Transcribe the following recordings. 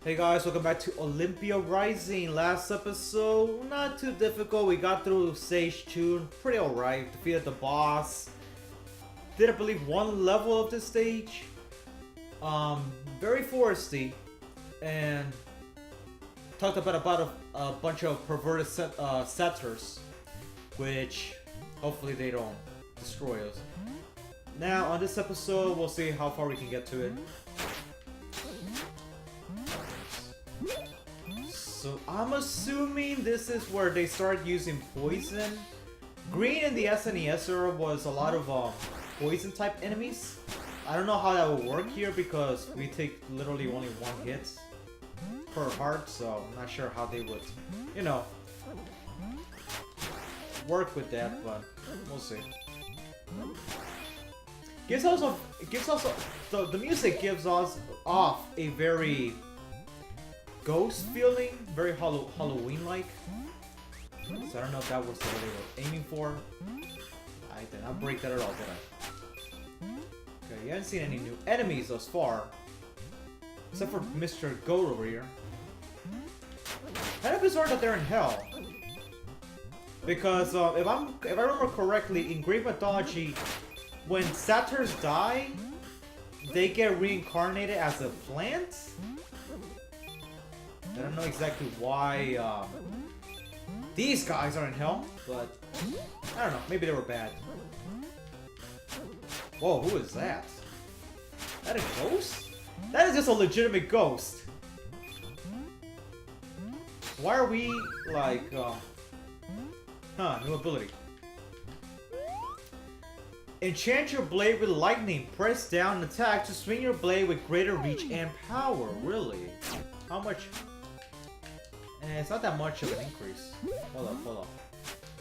Hey guys, welcome back to Olympia Rising. Last episode, not too difficult. We got through stage 2, pretty alright. Defeated the boss. Did I believe one level of this stage. Very foresty. And talked about a bunch of perverted satyrs. Which, hopefully they don't destroy us. Now, on this episode, we'll see how far we can get to it. So I'm assuming this is where they start using poison. Green in the SNES era was a lot of poison type enemies. I don't know how that would work here because we take literally only one hit per heart, so I'm not sure how they would, you know, work with that, but we'll see. The music gives us off a very ghost feeling, very Halloween-like. So I don't know if that was what they were aiming for. I did not break that at all, did I? Okay, you haven't seen any new enemies thus far. Except for Mr. Goat over here. Kind of bizarre that they're in hell. Because if I remember correctly, in Greek mythology, when satyrs die, they get reincarnated as a plant? I don't know exactly why these guys are in hell, but I don't know, maybe they were bad. Whoa, who is that? Is that a ghost? That is just a legitimate ghost. Why are we like, new ability. Enchant your blade with lightning. Press down and attack to swing your blade with greater reach and power. Really? How much? It's not that much of an increase. Hold up.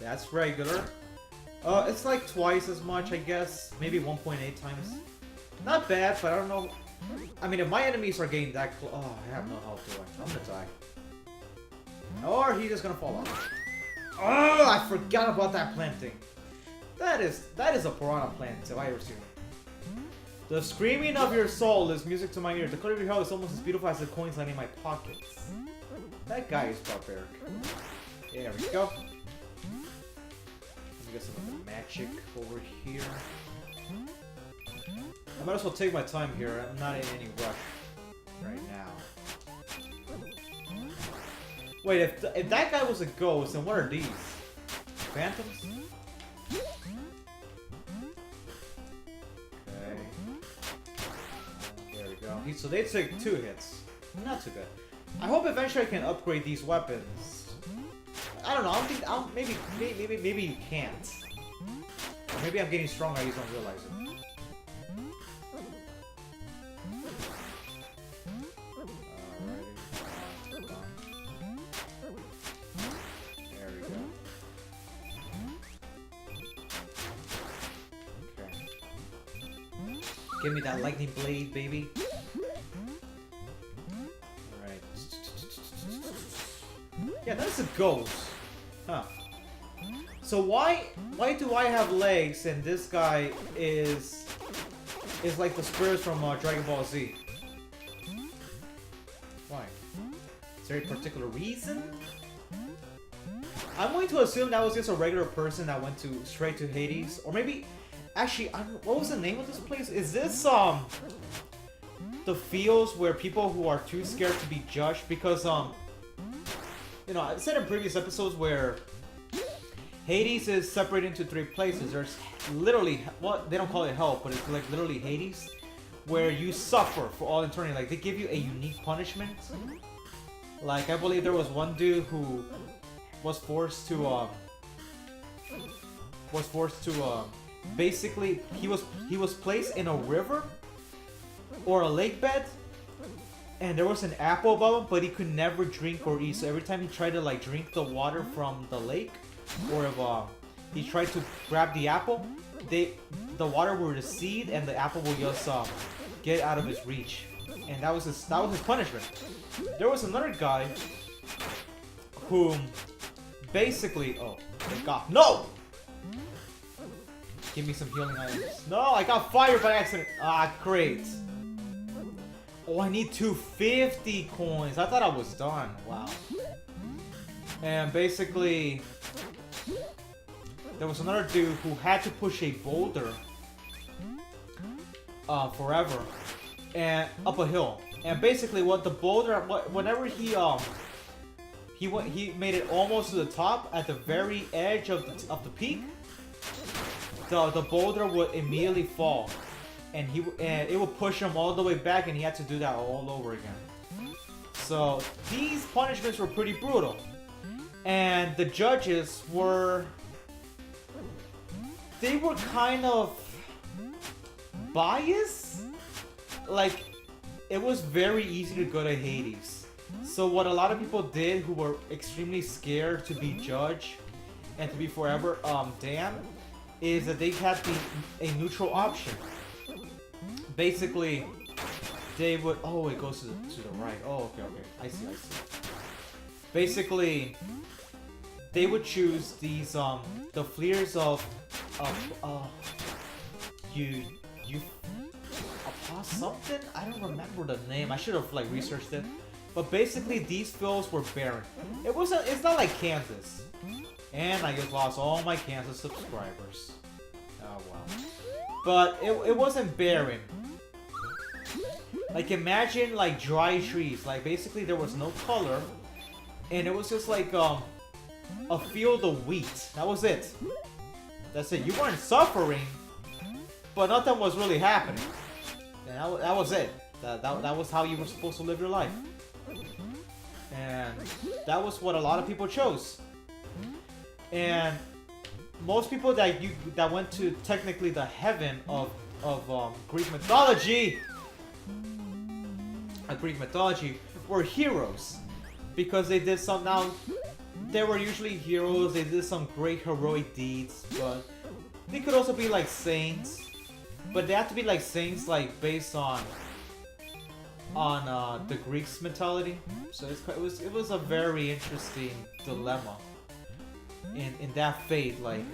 That's regular. It's like twice as much, I guess. Maybe 1.8 times. Not bad, but I don't know. I mean, if my enemies are getting that close... Oh, I have no health, do I? I'm gonna die. Or he's just gonna fall off. Oh, I forgot about that plant thing. That is a piranha plant, if I ever seen it. The screaming of your soul is music to my ears. The color of your hell is almost as beautiful as the coins landing in my pockets. That guy is barbaric. There we go. Let me get some of the magic over here. I might as well take my time here. I'm not in any rush right now. Wait, if that guy was a ghost, then what are these? Phantoms? Okay. There we go. So they took 2 hits. Not too bad. I hope eventually I can upgrade these weapons. I don't know. I don't think. Maybe you can't. Or maybe I'm getting stronger. I just don't realize it. There we go. Okay. Give me that lightning blade, baby. Yeah, that's a ghost. Huh. So why do I have legs and this guy is like the spirits from Dragon Ball Z? Why? Is there a particular reason? I'm going to assume that was just a regular person that went straight to Hades, or maybe actually, what was the name of this place? Is this the fields where people who are too scared to be judged because you know, I've said in previous episodes where Hades is separated into 3 places. There's literally, well, they don't call it hell, but it's like literally Hades, where you suffer for all eternity. Like, they give you a unique punishment. Like, I believe there was one dude who was forced to, basically, he was placed in a river or a lake bed. And there was an apple above him, but he could never drink or eat. So every time he tried to like drink the water from the lake, or if he tried to grab the apple, the water would recede and the apple would just get out of his reach. And that was his punishment. There was another guy whom basically, oh my god, no! Give me some healing items. No, I got fired by accident. Ah, great. Oh, I need 250 coins. I thought I was done. Wow. And basically, there was another dude who had to push a boulder forever and up a hill. And basically, what the boulder, whenever he made it almost to the top, at the very edge of the peak, the boulder would immediately fall, and it would push him all the way back, and he had to do that all over again. So these punishments were pretty brutal, and the judges were kind of biased. Like, it was very easy to go to Hades. So what a lot of people did who were extremely scared to be judged and to be forever damned is that they had a neutral option. Basically, they would... Oh, it goes to the right. Oh, okay. I see. Basically, they would choose these the fleers of something? I don't remember the name. I should have like researched it. But basically, these fields were barren. It's not like Kansas. And I just lost all my Kansas subscribers. Oh wow. But it wasn't barren. Like, imagine like dry trees. Like, basically there was no color, and it was just like a field of wheat. That was it. That's it. You weren't suffering, but nothing was really happening. And that was it. That was how you were supposed to live your life. And that was what a lot of people chose. And most people that went to technically the heaven of Greek mythology, were heroes, because they did some. Now they were usually heroes. They did some great heroic deeds, but they could also be like saints. But they have to be like saints, like based on the Greeks' mentality. So it was a very interesting dilemma in that fate. Like,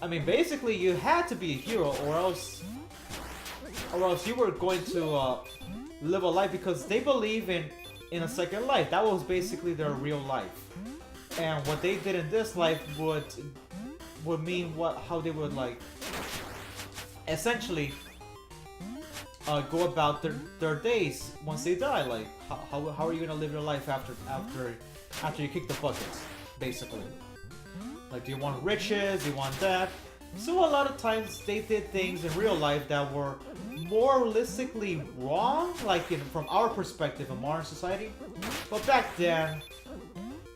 I mean, basically you had to be a hero, or else you were going to live a life, because they believe in a second life. That was basically their real life, and what they did in this life would mean how they would like essentially go about their days once they die. Like, how are you gonna live your life after you kick the bucket, basically? Like, do you want riches? Do you want that? So a lot of times they did things in real life that were more realistically wrong, like from our perspective in modern society. But back then,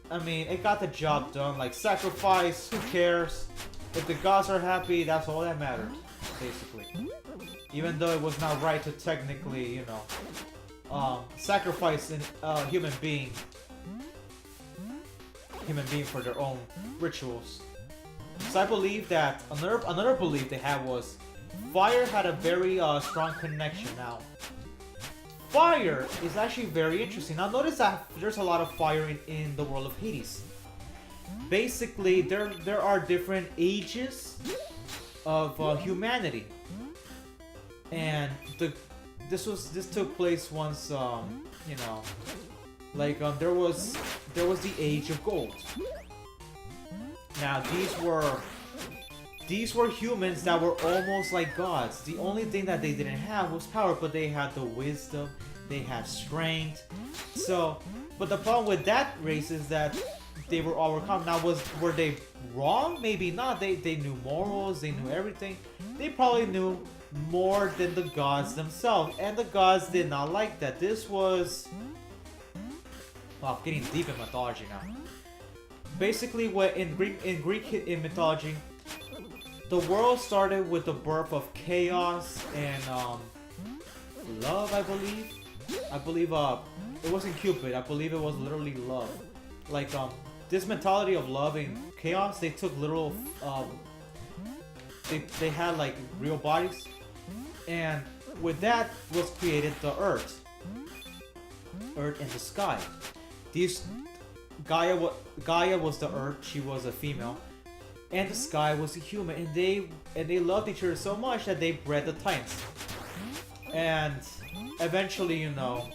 I mean, it got the job done. Like, sacrifice, who cares? If the gods are happy, that's all that matters, basically. Even though it was not right to technically, you know, sacrifice a human being for their own rituals. So I believe that another belief they had was fire had a very strong connection. Now, fire is actually very interesting. Now notice that there's a lot of fire in the world of Hades. Basically, there are different ages of humanity, and this took place once, you know, like there was the age of gold. Now these were humans that were almost like gods. The only thing that they didn't have was power, but they had the wisdom, they had strength. So, but the problem with that race is that they were overcome. Now, were they wrong? Maybe not. They knew morals, they knew everything. They probably knew more than the gods themselves, and the gods did not like that. This was... Wow, I'm getting deep in mythology now. Basically, in Greek mythology, the world started with the birth of chaos and love, I believe. It wasn't Cupid. I believe it was literally love. Like, this mentality of love and chaos, they took literal, they had like real bodies, and with that was created the earth and the sky. Gaia was the earth, she was a female, and the sky was a human, and they loved each other so much that they bred the Titans. And eventually, you know,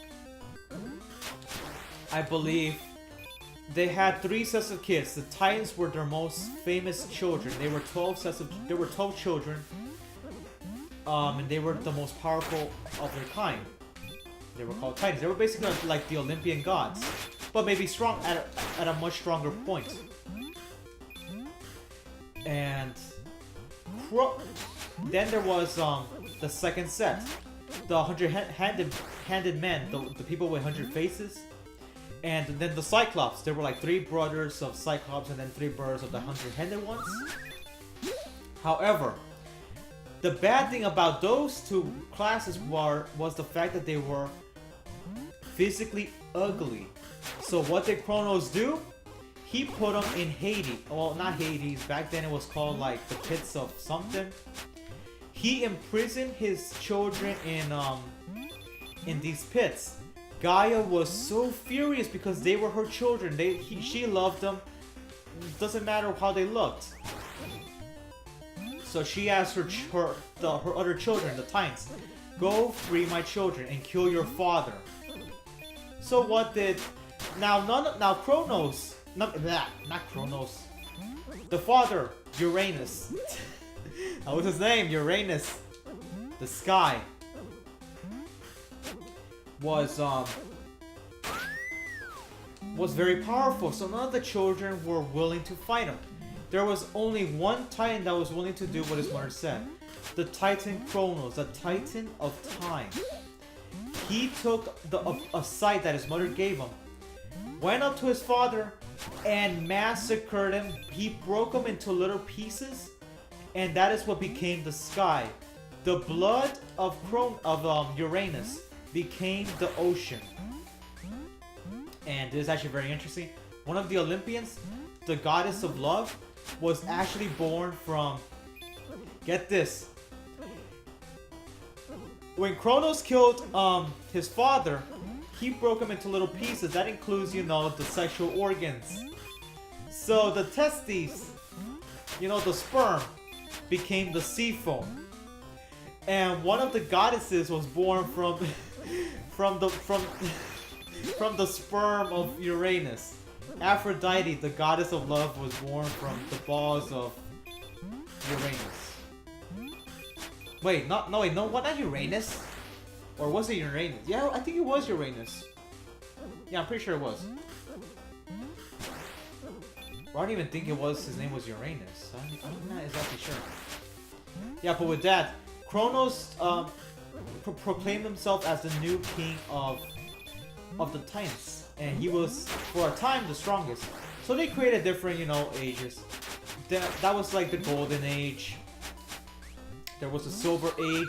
I believe they had 3 sets of kids. The Titans were their most famous children. There were 12 children. And they were the most powerful of their kind. They were called Titans. They were basically like the Olympian gods, but maybe strong at a much stronger point. And then there was the second set, the 100-handed men, the people with 100 faces, and then the Cyclops. There were like 3 brothers of Cyclops and then 3 brothers of the 100-handed ones. However, the bad thing about those 2 classes was the fact that they were physically ugly. So what did Kronos do? He put them in Hades. Well, not Hades. Back then it was called like the pits of something. He imprisoned his children in these pits. Gaia was so furious because they were her children. She loved them. Doesn't matter how they looked. So she asked her other children, the Titans, go free my children and kill your father. So what did Kronos, not Kronos, the father, Uranus. That was his name, Uranus. The sky was very powerful. So none of the children were willing to fight him. There was only one Titan that was willing to do what his mother said. The Titan Kronos, the Titan of Time. He took a sight that his mother gave him, went up to his father, and massacred him. He broke him into little pieces, and that is what became the sky. The blood of Uranus became the ocean. And this is actually very interesting. One of the Olympians, the goddess of love, was actually born from, get this, when Kronos killed his father, he broke him into little pieces. That includes, you know, the sexual organs. So the testes, you know, the sperm, became the sea foam. And one of the goddesses was born from from the sperm of Uranus. Aphrodite, the goddess of love, was born from the balls of Uranus. Wait, not Uranus? Or was it Uranus? Yeah, I think it was Uranus. Yeah, I'm pretty sure it was. Well, I don't even think his name was Uranus. I'm not exactly sure. Yeah, but with that, Kronos proclaimed himself as the new king of the Titans. And he was, for a time, the strongest. So they created different, you know, ages. That was like the Golden Age. There was the Silver Age.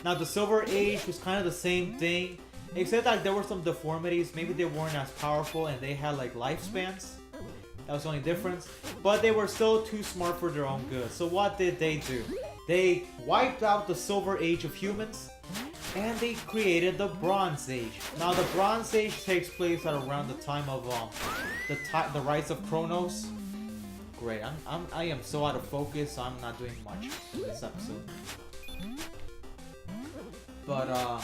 Now the Silver Age was kind of the same thing, except that there were some deformities. Maybe they weren't as powerful and they had like lifespans. That was the only difference. But they were still too smart for their own good. So what did they do? They wiped out the Silver Age of humans, and they created the Bronze Age. Now the Bronze Age takes place at around the time of the rise of Kronos. Great, I am so out of focus, so I'm not doing much in this episode. But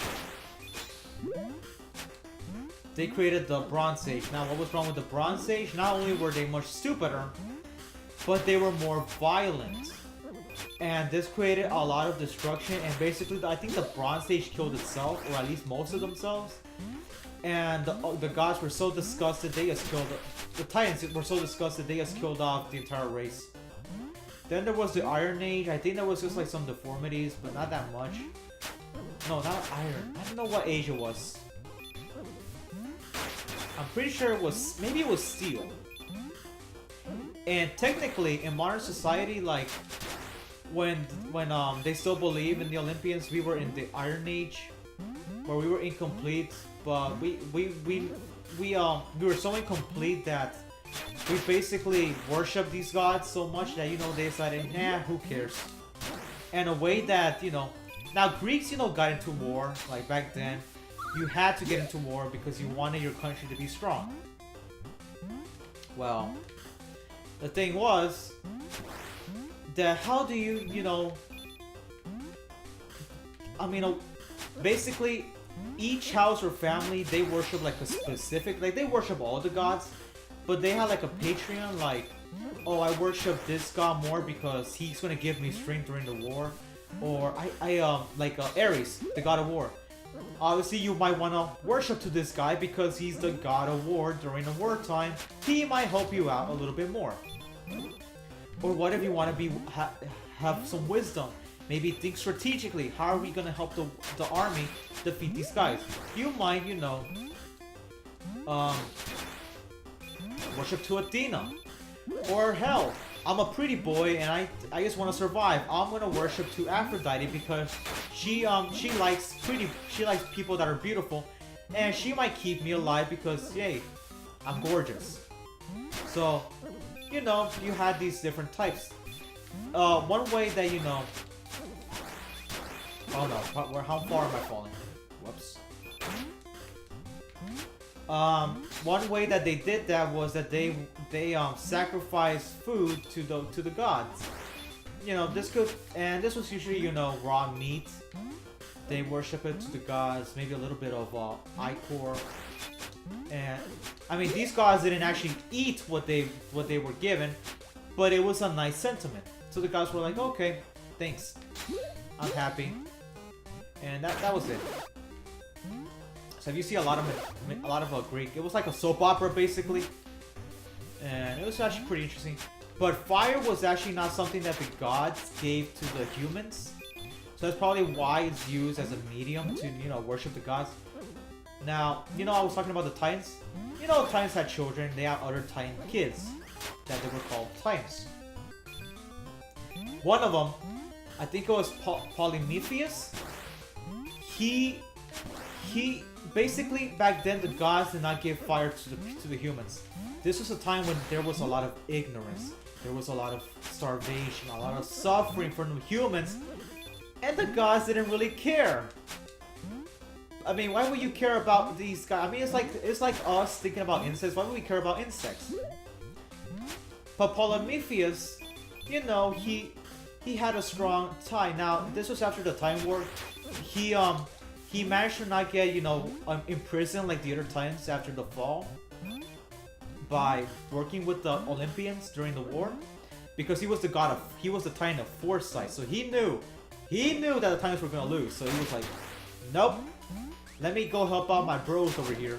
they created the Bronze Age. Now what was wrong with the Bronze Age? Not only were they much stupider, but they were more violent. And this created a lot of destruction, and basically I think the Bronze Age killed itself, or at least most of themselves. And the gods were so disgusted, they just killed the Titans were so disgusted, they just killed off the entire race. Then there was the Iron Age. I think there was just like some deformities, but not that much. No, not Iron. I don't know what age it was. I'm pretty sure it was, maybe it was Steel. And technically, in modern society, like, when they still believe in the Olympians, we were in the Iron Age, where we were incomplete, but we were so incomplete that we basically worship these gods so much that, you know, they decided, nah, who cares? And a way that, you know, now Greeks, you know, got into war, like back then. You had to get into war because you wanted your country to be strong. Well, the thing was that how do you know, I mean, basically each house or family, they worship like a specific, like they worship all the gods, but they have like a Patreon, like, oh, I worship this god more because he's gonna give me strength during the war, or Ares, the god of war. Obviously, you might want to worship to this guy because he's the god of war during the wartime. He might help you out a little bit more. Or what if you want to have some wisdom? Maybe think strategically. How are we gonna help the army defeat these guys? You might, you know, worship to Athena. Or hell, I'm a pretty boy and I just want to survive. I'm gonna worship to Aphrodite because she likes people that are beautiful, and she might keep me alive because yay, I'm gorgeous. So, you know, you had these different types. One way that you know. Oh no, how far am I falling? Whoops. One way that they did that was that they sacrificed food to the gods. You know, this was usually, you know, raw meat. They worship it to the gods, maybe a little bit of ichor. And I mean, these gods didn't actually eat what they were given, but it was a nice sentiment. So the gods were like, okay, thanks, I'm happy. And that was it. So if you see a lot of Greek, it was like a soap opera basically, and it was actually pretty interesting. But fire was actually not something that the gods gave to the humans, so that's probably why it's used as a medium to, you know, worship the gods. Now, you know, I was talking about the Titans. You know, Titans had children. They had other Titan kids that they were called Titans. One of them, I think it was Polyphemus. He basically, back then the gods did not give fire to the humans. This was a time when there was a lot of ignorance, there was a lot of starvation, a lot of suffering from the humans, and the gods didn't really care. I mean, why would you care about these guys? I mean, it's like us thinking about insects. Why would we care about insects? But Polyphemus, you know, he had a strong tie. Now, this was after the Time War. He managed to not get, you know, imprisoned like the other Titans after the fall by working with the Olympians during the war, because he was the Titan of foresight. So he knew that the Titans were gonna lose. So he was like, nope, let me go help out my bros over here,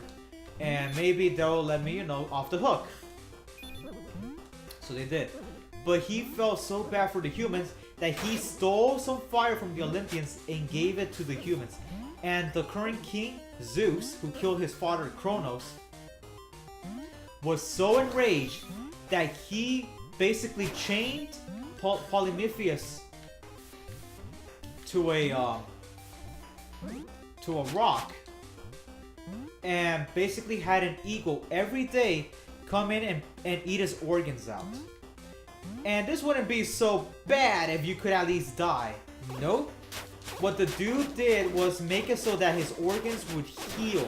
and maybe they'll let me, you know, off the hook. So they did. But he felt so bad for the humans that he stole some fire from the Olympians and gave it to the humans. And the current king, Zeus, who killed his father Kronos, was so enraged that he basically chained Polyphemus to a rock, and basically had an eagle every day come in and eat his organs out. And this wouldn't be so bad if you could at least die. Nope. What the dude did was make it so that his organs would heal.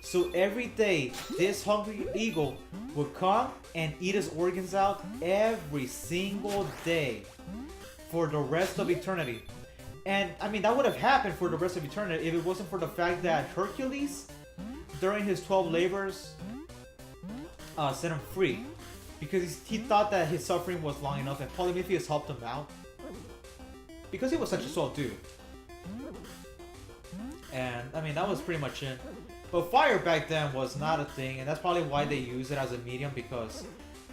So every day, this hungry eagle would come and eat his organs out every single day for the rest of eternity. And I mean, that would have happened for the rest of eternity if it wasn't for the fact that Hercules, during his 12 labors, set him free. Because he thought that his suffering was long enough, and Polyphemus helped him out. Because he was such a soft dude. And, I mean, that was pretty much it. But fire back then was not a thing, and that's probably why they use it as a medium, because,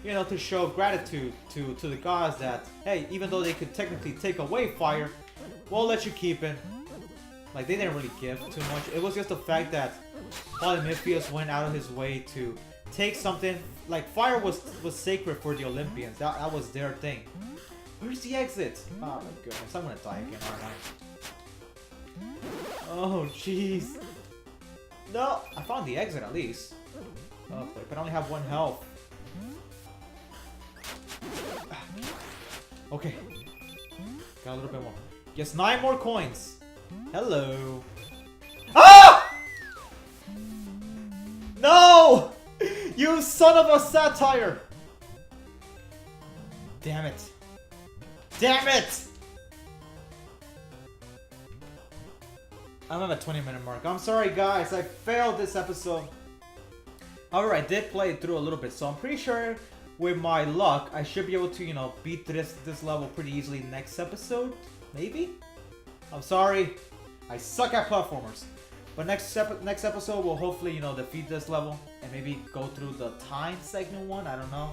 you know, to show gratitude to the gods that, hey, even though they could technically take away fire, we'll let you keep it. Like, they didn't really give too much. It was just the fact that Polyphemus went out of his way to take something, like, fire was sacred for the Olympians. That was their thing. Where's the exit? Oh my goodness, I'm gonna die again, aren't I? Oh jeez. No, I found the exit at least. Oh, but I only have 1 health. Okay. Got a little bit more. Yes, 9 more coins. Hello. Ah! No! You son of a satire! Damn it. Damn it! I'm at a 20-minute mark. I'm sorry, guys. I failed this episode. However, I did play it through a little bit, so I'm pretty sure with my luck, I should be able to, you know, beat this level pretty easily next episode. Maybe? I'm sorry. I suck at platformers. But next episode, we'll hopefully, you know, defeat this level and maybe go through the time segment one. I don't know.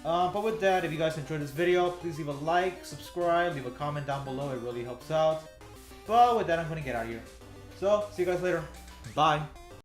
But with that, if you guys enjoyed this video, please leave a like, subscribe, leave a comment down below. It really helps out. But with that, I'm going to get out of here. So, see you guys later. Bye.